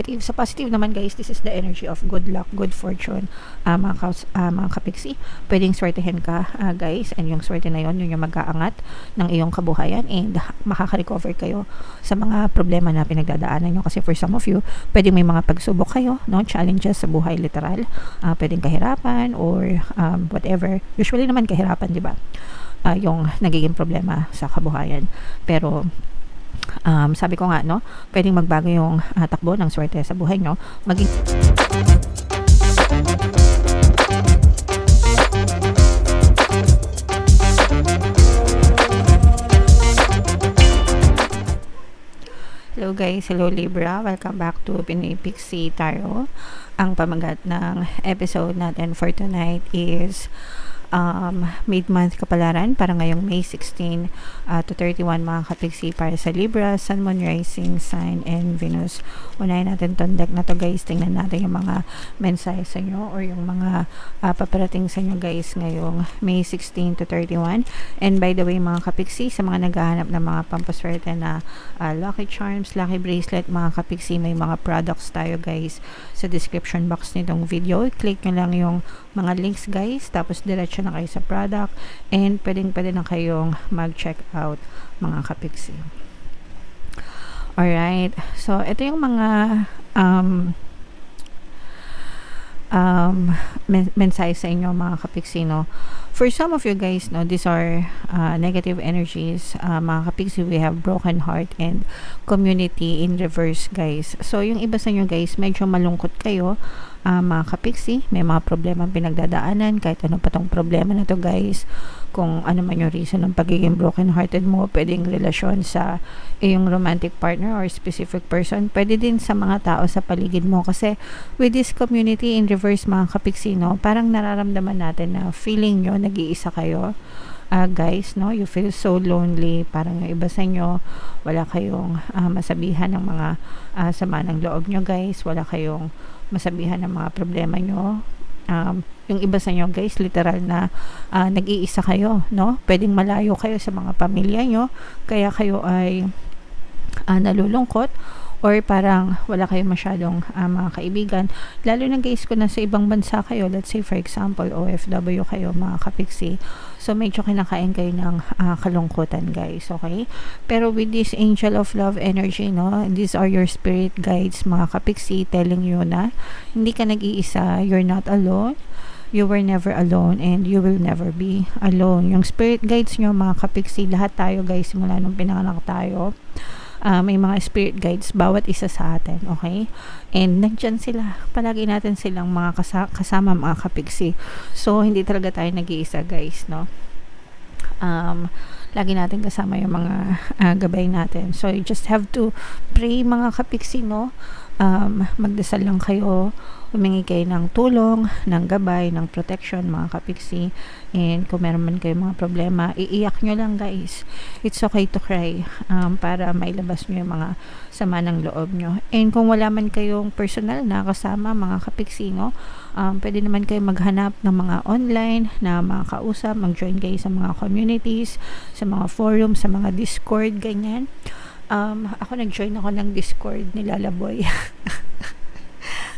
Sa positive naman guys, this is the energy of good luck, good fortune, mga kapiksi. Pwedeng swertehin ka guys, and yung swerte na yun yung mag-aangat ng iyong kabuhayan, and makaka-recover kayo sa mga problema na pinagdadaanan nyo. Kasi for some of you, pwedeng may mga pagsubok kayo, no? Challenges sa buhay literal, pwedeng kahirapan or whatever. Usually naman kahirapan, di ba? Yung nagiging problema sa kabuhayan. Pero sabi ko nga, no, pwedeng magbago yung takbo ng swerte sa buhay nyo. Hello guys, hello Libra, welcome back to Pinoy Pixie Tarot. Ang pamagat ng episode natin for tonight is mid-month kapalaran para ngayong May 16 to 31 mga kapiksi para sa Libra, Sun, Moon, Rising, Sign, and Venus. Unahin natin tong deck na to guys. Tingnan natin yung mga mensahe sa inyo or yung mga paparating sa inyo guys ngayong May 16 to 31. And by the way mga kapiksi, sa mga naghahanap ng mga pampaswerte na lucky charms, lucky bracelet mga kapiksi, may mga products tayo guys sa description box nitong video. Click nyo lang yung mga links guys, tapos diretso na kayo sa product, and pwede na kayong mag-check out mga kapiksi. Alright, so ito yung mga mensahe sa inyo mga kapiksi, no? For some of you guys, no, these are negative energies, mga kapiksi. We have broken heart and community in reverse guys. So yung iba sa inyo guys, medyo malungkot kayo, mga kapiksi. May mga problema pinagdadaanan, kahit ano pa tong problema na to guys. Kung ano man yung reason ng pagiging broken hearted mo, pwedeng relasyon sa iyong romantic partner or specific person, pwede din sa mga tao sa paligid mo. Kasi with this community in reverse mga kapiksi, no, parang nararamdaman natin na feeling nyo nag-iisa kayo guys, no? You feel so lonely. Parang yung iba sa inyo wala kayong masabihan ng mga sama ng loob nyo guys, wala kayong masabihan ng mga problema nyo. Yung iba sa inyo guys, literal na nag-iisa kayo, no? Pwedeng malayo kayo sa mga pamilya nyo, kaya kayo ay nalulungkot, or parang wala kayong masyadong mga kaibigan. Lalo na guys, kung nasa ibang bansa kayo, let's say for example OFW kayo mga kapiksi, so medyo kinakain kayo ng kalungkutan guys, okay? Pero with this angel of love energy, no, these are your spirit guides mga kapiksi, telling you na hindi ka nag-iisa, you're not alone, you were never alone, and you will never be alone. Yung spirit guides nyo mga kapiksi, lahat tayo guys, simula nung pinanganak tayo, may mga spirit guides bawat isa sa atin, okay? And nandyan sila, palagi natin silang mga kasama mga kapiksi. So hindi talaga tayo nag-iisa guys, no? Lagi natin kasama yung mga gabay natin. So you just have to pray mga kapiksi, no? Magdasal lang kayo, humingi kayo ng tulong, ng gabay, ng protection mga kapiksi. And kung meron man kayo mga problema, iiyak nyo lang guys. It's okay to cry, para mailabas nyo yung mga sama ng loob nyo. And kung wala man kayong personal na kasama mga kapiksi, no, pwede naman kayo maghanap ng mga online na mga kausap, mag-join kayo sa mga communities, sa mga forum, sa mga Discord, ganyan. Ako nag-join ako ng Discord ni Lalaboy.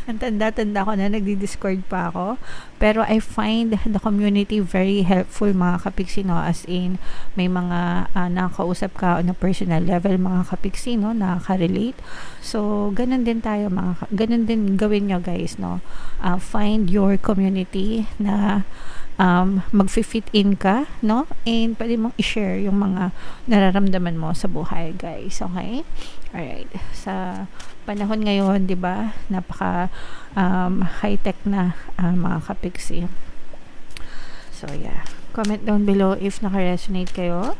Ang tanda-tanda ko na nagdi-Discord pa ako. Pero I find the community very helpful mga kapiksi, no? As in, may mga nakakausap ka on a personal level mga kapiksi, no? Nakaka-relate. So, ganun din tayo ganun din gawin nyo guys, no? Find your community na mag-fit in ka, no? And pwede mong i-share yung mga nararamdaman mo sa buhay guys, okay? Alright, sa panahon ngayon, di ba, napaka high-tech na mga kapiksi. So yeah, comment down below if naka-resonate kayo.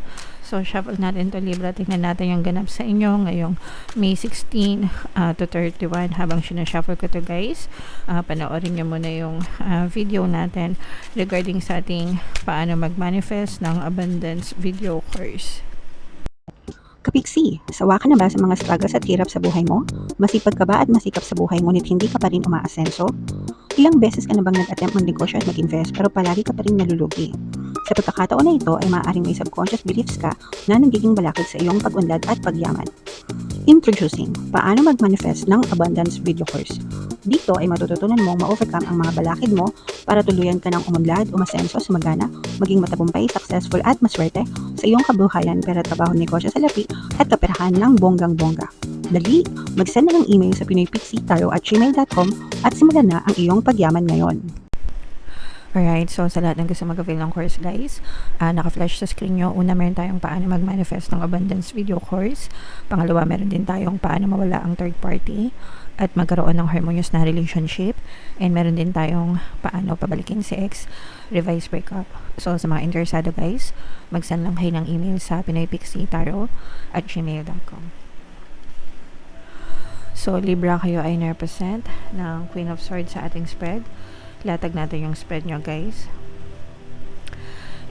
So shuffle natin to Libra, tingnan natin yung ganap sa inyo ngayong May 16 to 31. Habang sinashuffle ko to guys, panoorin nyo muna yung video natin regarding sa ating paano mag-manifest ng abundance video course. Kapiksi, sawa ka na ba sa mga struggles at hirap sa buhay mo? Masipag ka ba at masikap sa buhay ngunit hindi ka pa rin umaasenso? Ilang beses ka na bang nag-attempt mag-negosyo at mag-invest pero palagi ka pa rin nalulugi? Sa pagkakataon na ito ay maaaring may subconscious beliefs ka na nagiging balakid sa iyong pag-unlad at pagyaman. Introducing, paano mag-manifest ng abundance video course. Dito ay matututunan mong ma-overcome ang mga balakid mo para tuluyan ka ng umunlad, umasenso, sumagana, maging matagumpay, successful at maswerte sa iyong kabuhayan, pera, trabaho, negosyo, salapi at kaperahan ng bonggang-bongga. Dali, mag-send na ng email sa pinoypixitaro@gmail.com at simulan na ang iyong pagyaman ngayon. Alright, so sa lahat ng gusto mag-avail ng course guys, naka-flash sa screen nyo. Una, meron tayong paano mag-manifest ng abundance video course. Pangalawa, meron din tayong paano mawala ang third party at magkaroon ng harmonious na relationship. And meron din tayong paano pabalikin si ex, revise breakup. So sa mga interesado guys, mag-send lang kayo ng email sa pinoypixitaro@gmail.com. So Libra, kayo ay na-represent ng Queen of Swords sa ating spread. Latag natin yung spread nyo guys.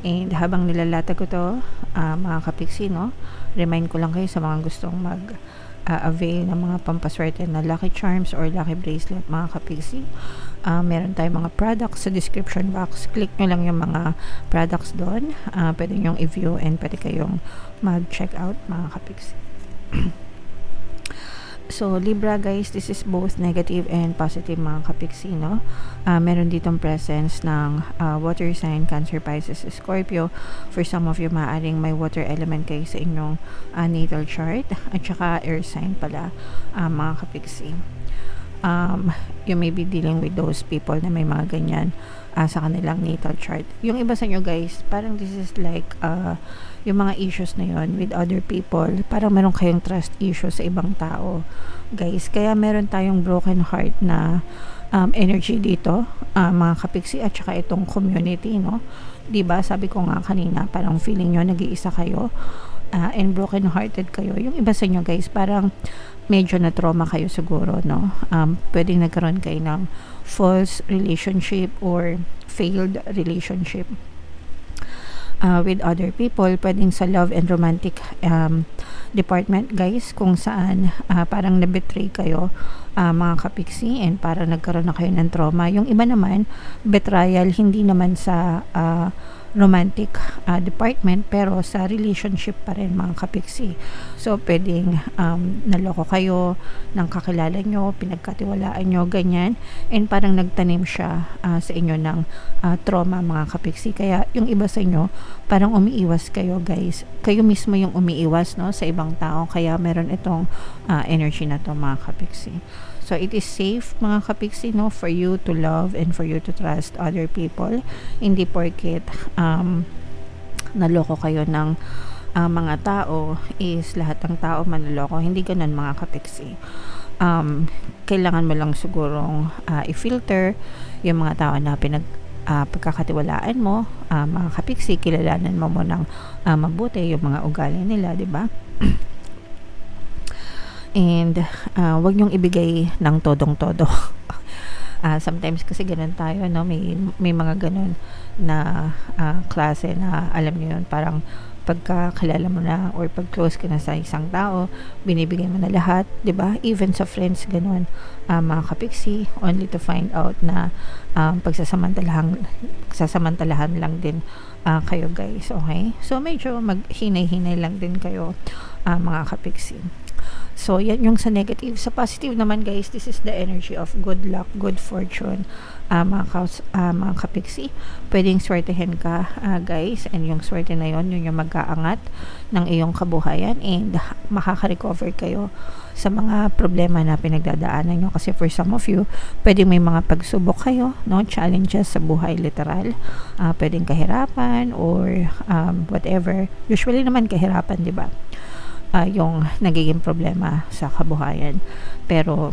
And habang nilalatag ko to, mga kapiksi, no, remind ko lang kayo sa mga gustong mag-avail ng mga pampaswerte na lucky charms or lucky bracelet, mga kapiksi. Meron tayong mga products sa description box. Click nyo lang yung mga products doon. Pwede nyo i-view and pwede kayong mag-check out, mga kapiksi. So, Libra guys, this is both negative and positive, mga kapiksi, no? Meron ditong presence ng water sign, Cancer, Pisces, Scorpio. For some of you, maaaring may water element kayo sa inyong natal chart. At saka air sign pala, mga kapiksi. You may be dealing with those people na may mga ganyan sa kanilang natal chart. Yung iba sa inyo guys, parang this is like yung mga issues na yon with other people, parang meron kayong trust issues sa ibang tao guys, kaya meron tayong broken heart na energy dito, mga kapiksi, at saka itong community, no? Diba, sabi ko nga kanina, parang feeling nyo nag-iisa kayo and broken hearted kayo. Yung iba sa inyo guys, parang medyo na trauma kayo siguro, no? Pwedeng nagkaroon kayo ng false relationship or failed relationship with other people. Pwedeng sa love and romantic department guys, kung saan parang nabetray kayo, mga kapiksi, and parang nagkaroon na kayo ng trauma. Yung iba naman, betrayal hindi naman sa romantic department, pero sa relationship pa rin, mga kapiksi. So pwedeng naloko kayo ng kakilala nyo, pinagkatiwalaan nyo, ganyan, and parang nagtanim siya sa inyo ng trauma, mga kapiksi. Kaya yung iba sa inyo, parang umiiwas kayo guys, kayo mismo yung umiiwas, no, sa ibang tao, kaya meron itong energy na to, mga kapiksi. So it is safe, mga kapiksi, no, for you to love and for you to trust other people. Hindi porket naloko kayo ng mga tao is lahat ng tao manloloko. Hindi ganun, mga kapiksi. Kailangan mo lang sigurong i-filter yung mga tao na pagkakatiwalaan mo, mga kapiksi. Kilalanan mo ng mabuti yung mga ugali nila, di ba? And wag niyong ibigay ng todong-todo. Sometimes kasi ganun tayo, no? May mga ganun na klase na alam niyo yun, parang pagkakilala mo na or pag close ka na sa isang tao, binibigay mo na lahat, 'di ba? Even sa friends ganun, mga kapiksi, only to find out na pagsasamantalahan lang din kayo guys, okay? So medyo maghinay-hinay lang din kayo, mga kapiksi. So, yan yung sa negative. Sa positive naman guys, this is the energy of good luck, good fortune, mga kapiksi. Pwedeng swertehin ka, guys, and yung swerte na yun yung mag-aangat ng iyong kabuhayan, and makaka-recover kayo sa mga problema na pinagdadaanan nyo. Kasi for some of you, pwedeng may mga pagsubok kayo, no? Challenges sa buhay, literal. Pwedeng kahirapan or whatever. Usually naman kahirapan, di ba? Yung nagiging problema sa kabuhayan. Pero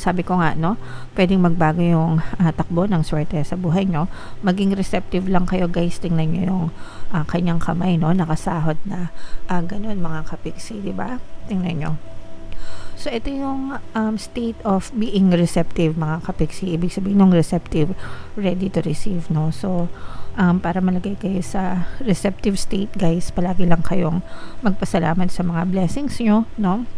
sabi ko nga, no, pwedeng magbago yung takbo ng swerte sa buhay nyo. Maging receptive lang kayo guys. Tingnan nyo yung kanyang kamay, no, nakasahod na ganun, mga kapiksi, di ba? Tingnan nyo. So ito yung state of being receptive, mga kapiksi. Ibig sabihin ng receptive, ready to receive, no? So para malagay kayo sa receptive state guys, palagi lang kayong magpasalamat sa mga blessings nyo, no?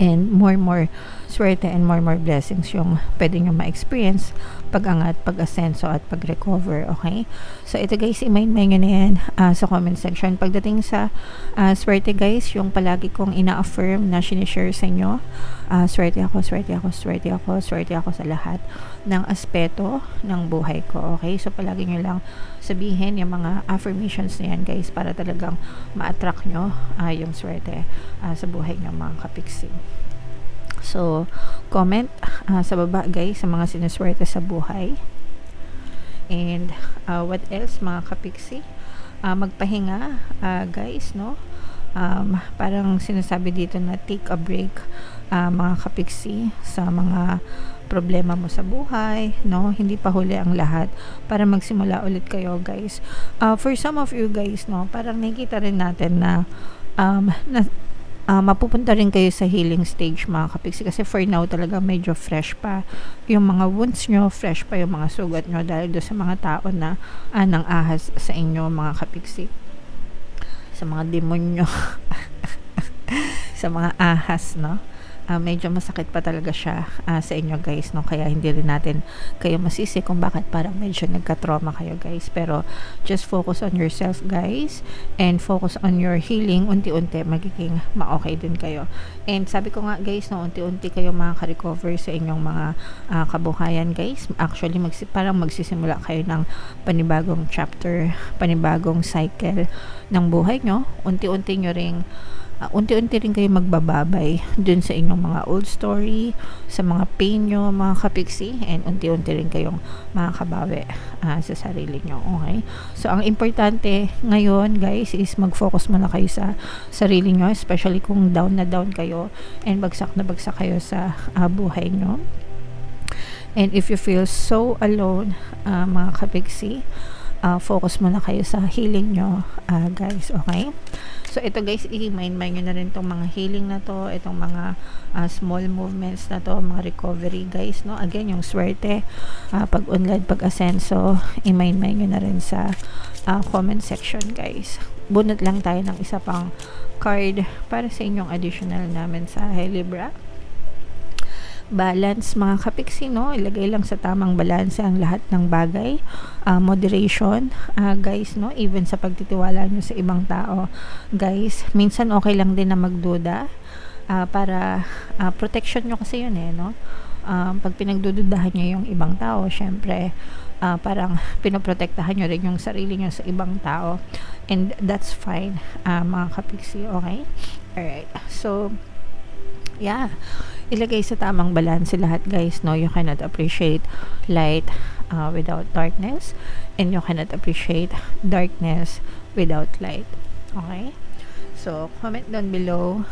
and more swerte and more blessings yung pwede nyo ma-experience pag-angat, pag-asenso at pag-recover. Okay, so ito guys, i-mind nyo na yan sa comment section. Pagdating sa swerte guys, yung palagi kong ina-affirm na sinishare sa inyo, swerte ako sa lahat ng aspeto ng buhay ko. Okay, so palagi nyo lang sabihin yung mga affirmations na yan guys, para talagang ma-attract nyo yung swerte sa buhay nyo mga kapiksi. So, comment sa baba guys sa mga sinuswerte sa buhay. And what else mga kapiksi? Magpahinga guys, no? Parang sinasabi dito na take a break mga kapiksi sa mga problema mo sa buhay, no? Hindi pa huli ang lahat para magsimula ulit kayo guys. For some of you guys, no, parang nakikita rin natin na mapupunta rin kayo sa healing stage mga kapiksi, kasi for now talaga medyo fresh pa yung mga wounds nyo, fresh pa yung mga sugat nyo dahil doon sa mga tao na nang ahas sa inyo mga kapiksi, sa mga demonyo sa mga ahas, no? Medyo masakit pa talaga siya sa inyo guys, no? Kaya hindi rin natin kayo masisi kung bakit parang medyo nagka-trauma kayo guys, pero just focus on yourself guys and focus on your healing. Unti-unti magiging ma-okay din kayo, and sabi ko nga guys, no, unti-unti kayo makaka-recover sa inyong mga kabuhayan guys. Actually parang magsisimula kayo ng panibagong chapter, panibagong cycle ng buhay nyo. Unti-unti rin kayo magbababay dun sa inyong mga old story, sa mga pain nyo mga kapiksi, and unti-unti rin kayong makakabawi sa sarili nyo. Okay, so ang importante ngayon guys is mag-focus muna kayo sa sarili nyo, especially kung down na down kayo and bagsak na bagsak kayo sa buhay nyo. And if you feel so alone mga kapiksi, focus muna kayo sa healing nyo guys. Okay, so ito guys, i-mind nyo na rin itong mga healing na to, itong mga small movements na to, mga recovery guys, no? Again, yung swerte, pag-unlad, pag-asenso, i-mind nyo na rin sa comment section guys. Bunot lang tayo ng isa pang card para sa inyong additional na mensahe, Libra. Balance mga kapiksi, no? Ilagay lang sa tamang balanse ang lahat ng bagay. Moderation guys, no? Even sa pagtitiwala nyo sa ibang tao guys, minsan okay lang din na magduda para protection nyo kasi yun no? Pag pinagdududahan nyo yung ibang tao, syempre parang pinoprotektahan nyo rin yung sarili nyo sa ibang tao, and that's fine mga kapiksi. Okay, alright, so yeah, ilagay sa tamang balance lahat guys, no? You cannot appreciate light without darkness, and you cannot appreciate darkness without light. Okay, so comment down below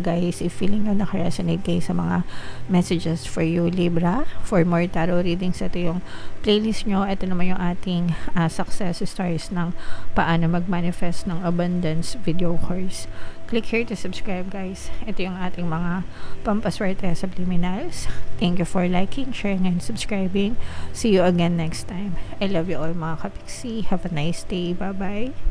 guys if feeling nyo nakaresonate kayo sa mga messages for you Libra. For more tarot readings, ito yung playlist nyo. Ito naman yung ating success stories ng paano mag-manifest ng abundance video course. Click here to subscribe guys. Ito yung ating mga pampaswerte subliminals. Thank you for liking, sharing, and subscribing. See you again next time. I love you all mga kapiksi. Have a nice day. Bye bye.